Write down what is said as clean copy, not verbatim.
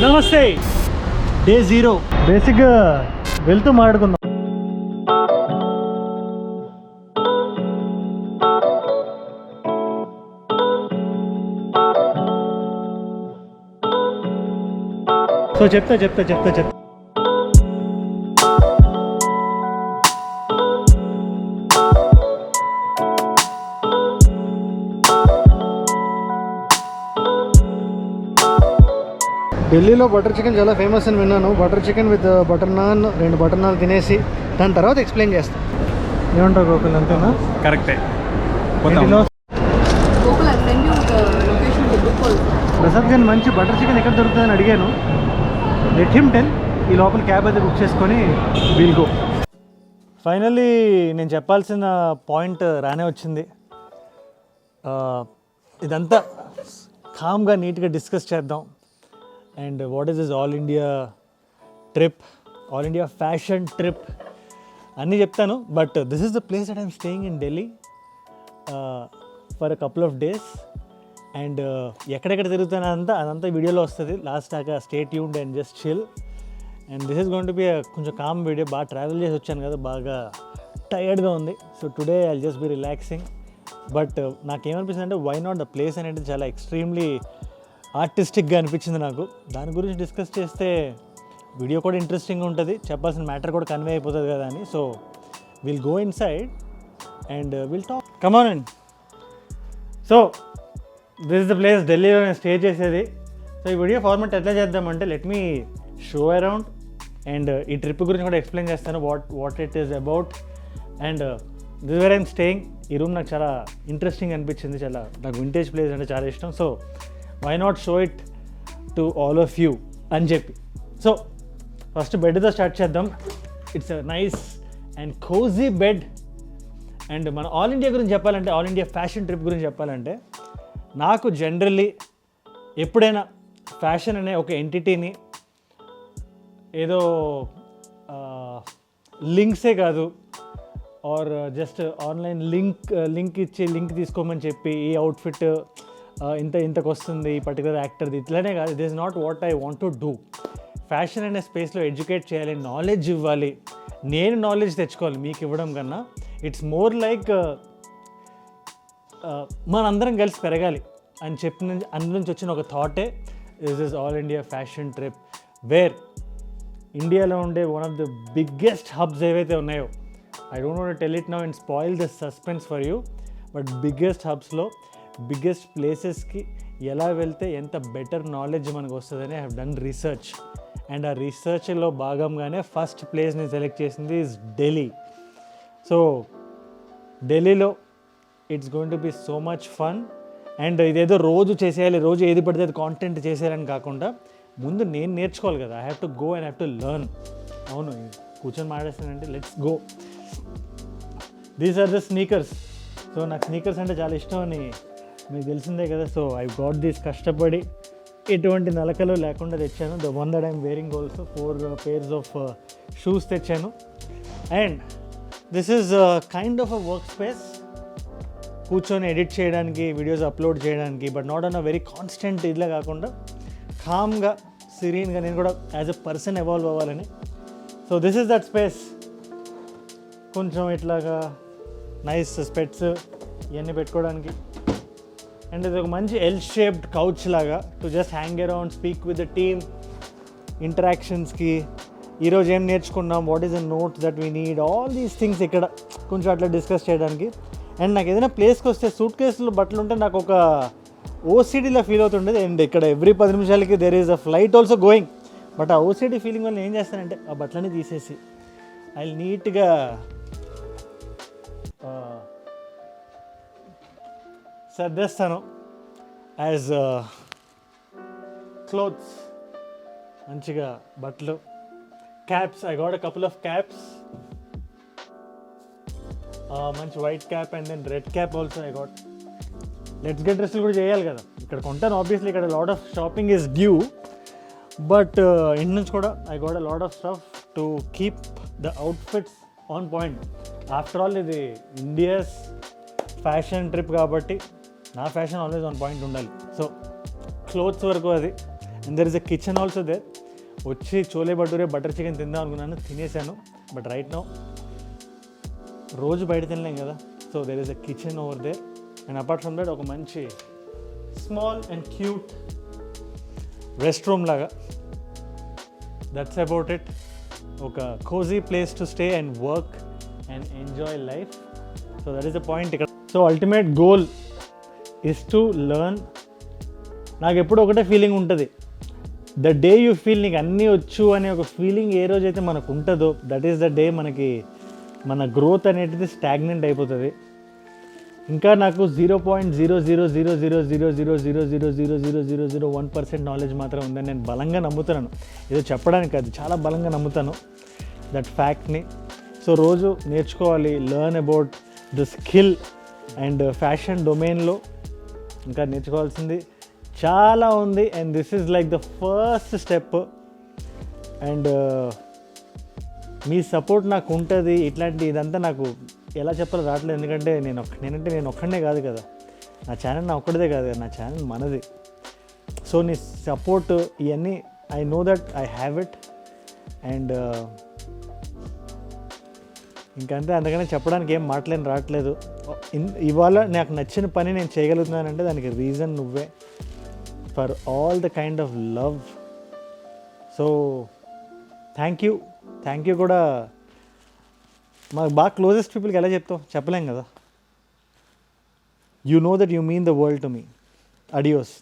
నమస్తే. డే 0 బేసిక్గా వెళ్తూ మాట్లాడుకుందాం. సో చెప్తా. ఢిల్లీలో బటర్ చికెన్ చాలా ఫేమస్ అని విన్నాను. Butter chicken with butter non, 2 butter non తినేసి దాని తర్వాత ఎక్స్ప్లెయిన్ చేస్తాను. ఏమంటావు గోకుల్, అంతేనా? కరెక్టే. ప్రసాద్ గారిని మంచి బటర్ చికెన్ ఎక్కడ దొరుకుతుందని అడిగాను. Let him tell. ఈ లోపల క్యాబ్ అయితే బుక్ చేసుకొని విల్ గో. ఫైనల్లీ నేను చెప్పాల్సిన పాయింట్ రానే వచ్చింది. ఇదంతా కామ్గా నీట్గా డిస్కస్ చేద్దాం. And what is this all India trip, all India fashion trip అన్నీ చెప్తాను. But this is the place that I'm staying in Delhi for a couple of days. And ఎక్కడెక్కడ తిరుగుతానో అదంతా వీడియోలో వస్తుంది. లాస్ట్ దాకా stay tuned and just chill. And this is going to be కొంచెం calm video. బాగా ట్రావెల్ చేసి వచ్చాను కదా, బాగా టైర్డ్గా ఉంది. So today I'll just be relaxing. But నాకేమనిపిస్తుంది అంటే వై నాట్ ద ప్లేస్ అనేది చాలా ఎక్స్ట్రీమ్లీ ఆర్టిస్టిక్గా అనిపించింది నాకు. దాని గురించి డిస్కస్ చేస్తే వీడియో కూడా ఇంట్రెస్టింగ్గా ఉంటుంది, చెప్పాల్సిన మ్యాటర్ కూడా కన్వే అయిపోతుంది కదా అని. So will go in side and will talk. Come on and so this is the place ఢిల్లీలో నేను స్టే చేసేది. సో ఈ వీడియో ఫార్మాట్ ఎట్లా చేద్దామంటే let me show around and ఈ ట్రిప్ గురించి కూడా ఎక్స్ప్లెయిన్ చేస్తాను, what it is about. And this where I'm staying. ఈ రూమ్ నాకు చాలా ఇంట్రెస్టింగ్ అనిపించింది. నాకు వింటేజ్ ప్లేస్ అంటే చాలా ఇష్టం. So why not show it to all of you అని చెప్పి. సో ఫస్ట్ బెడ్తో స్టార్ట్ చేద్దాం. It's a nice and cosy bed. And మన ఆల్ ఇండియా గురించి చెప్పాలంటే, ఆల్ ఇండియా ఫ్యాషన్ ట్రిప్ గురించి చెప్పాలంటే, నాకు జనరల్లీ ఎప్పుడైనా ఫ్యాషన్ అనే ఒక ఎంటిటీని ఏదో లింక్సే కాదు, ఆర్ జస్ట్ ఆన్లైన్ లింక్ ఇచ్చి లింక్ తీసుకోమని చెప్పి ఈ అవుట్ఫిట్ ఇంతకు వస్తుంది ఈ పర్టికులర్ యాక్టర్ది, ఇట్లానే కాదు. It is not what I want to do. Fashion అనే స్పేస్లో ఎడ్యుకేట్ చేయాలి, నాలెడ్జ్ ఇవ్వాలి, నేను నాలెడ్జ్ తెచ్చుకోవాలి మీకు ఇవ్వడం కన్నా. ఇట్స్ మోర్ లైక్ మనందరం కలిసి పెరగాలి అని చెప్పిన అందులోంచి వచ్చిన ఒక థాటే this is all India fashion trip, where ఇండియాలో ఉండే one of the biggest hubs ఏవైతే ఉన్నాయో, I don't want to tell it now and spoil this suspense for you, but biggest హబ్స్లో బిగ్గెస్ట్ ప్లేసెస్కి ఎలా వెళ్తే ఎంత బెటర్ నాలెడ్జ్ మనకు వస్తుందని I have done research. And ఆ రీసెర్చ్లో భాగంగానే ఫస్ట్ ప్లేస్ని సెలెక్ట్ చేసింది ఇస్ ఢిల్లీ. సో ఢిల్లీలో it's going to be so much fun. And ఇదేదో రోజు చేసేయాలి, రోజు ఏది పడితే అది కాంటెంట్ చేసేయాలని కాకుండా ముందు నేను నేర్చుకోవాలి కదా. I have to go and have to learn. అవును, కూర్చొని మాట్లాడేస్తానంటే let's go. These are the sneakers. So నాకు స్నీకర్స్ అంటే చాలా ఇష్టం అని మీకు తెలిసిందే కదా. సో ఐ గాట్ దీస్ కష్టపడి ఎటువంటి నలకలు లేకుండా తెచ్చాను. The one that I'm wearing also 4 pairs of shoes తెచ్చాను. And this is kind of a work space, కూర్చొని ఎడిట్ చేయడానికి, వీడియోస్ అప్లోడ్ చేయడానికి, but not on a very constant ఇదిలా కాకుండా కామ్గా సిరీన్గా నేను కూడా యాజ్ ఎ పర్సన్ ఎవాల్వ్ అవ్వాలని. So this is that space. కొంచెం ఇట్లాగా నైస్ స్పెట్స్ ఇవన్నీ పెట్టుకోవడానికి. అండ్ ఇది ఒక మంచి ఎల్ షేప్డ్ కౌచ్ లాగా to just hang around, speak with the team, ఇంటరాక్షన్స్కి, ఈరోజు ఏం నేర్చుకున్నాం, what is the notes that we need, all these things ఇక్కడ కొంచెం అట్లా డిస్కస్ చేయడానికి. అండ్ నాకు ఏదైనా ప్లేస్కి వస్తే సూట్ కేసులు బట్టలు ఉంటే నాకు ఒక ఓసిడీలో ఫీల్ అవుతుండేది. అండ్ ఇక్కడ ఎవ్రీ 10 నిమిషాలకి there is a flight also going. But ఆ ఓసిడీ ఫీలింగ్ వల్ల ఏం చేస్తానంటే ఆ బట్టలన్నీ తీసేసి ఐ నీట్గా సర్దేస్తాను యాజ్ క్లోత్స్, మంచిగా బట్టలు, caps. I got a couple of caps, మంచి white cap and then red cap also I got. Let's get డ్రెస్సులు కూడా చేయాలి కదా, ఇక్కడ కొంటాను ఆబ్వియస్లీ. ఇక్కడ lot of shopping is due, but ఇంటి నుంచి కూడా I got a lot of stuff to keep the outfits on point. After all ఇది ఇండియాస్ ఫ్యాషన్ ట్రిప్ కాబట్టి నా ఫ్యాషన్ ఆల్వేస్ ఆన్ పాయింట్ ఉండాలి. సో క్లోత్స్ వరకు అది. And there is a kitchen also there. వచ్చి చోలే భటూరే బటర్ చికెన్ తిందాం అనుకున్నాను, తినేసాను. బట్ రైట్ నౌ రోజు బయట తినలేం కదా, so there is a kitchen over there. And apart from that ఒక మంచి small and cute rest room లాగా. That's about it. ఒక cozy place to stay and work and enjoy life. So that is the point ఇక్కడ. So ultimate goal is to learn. నాకు ఎప్పుడు ఒకటే feeling ఉంటుంది, the day you feel నీకు అన్నీ వచ్చు అనే ఒక ఫీలింగ్ ఏ రోజైతే మనకు ఉంటుందో, దట్ ఈస్ ద డే మనకి మన గ్రోత్ అనేది స్టాగ్నెంట్ అయిపోతుంది. ఇంకా నాకు 0.000000000000001% నాలెడ్జ్ మాత్రం ఉందని నేను బలంగా నమ్ముతున్నాను. ఏదో చెప్పడానికి కాదు, చాలా బలంగా నమ్ముతాను దట్ ఫ్యాక్ట్ని. సో రోజు నేర్చుకోవాలి, learn about the skill. And fashion డొమైన్లో ఇంకా నేర్చుకోవాల్సింది చాలా ఉంది. And this is like the first step. And me support నాకు ఉంటుంది. ఇదంతా నాకు ఎలా చెప్పాలో రావట్లేదు, ఎందుకంటే నేను ఒక్కడనే కాదు కదా, నా ఛానల్ నా ఒక్కడిదే కాదు కదా, నా ఛానల్ మనది. సో నీ సపోర్ట్ ఇవన్నీ I know that I have it. And ఇంకంతే, అందుకనే చెప్పడానికి ఏం రావట్లేదు. ఇవాళ నాకు నచ్చిన పని నేను చేయగలుగుతున్నానంటే దానికి రీజన్ నువ్వే, for all the kind of love. So thank you కూడా. మాకు బాగా క్లోజెస్ట్ పీపుల్కి ఎలా చెప్తావు, చెప్పలేం కదా. You know that you mean the world to me. Adios.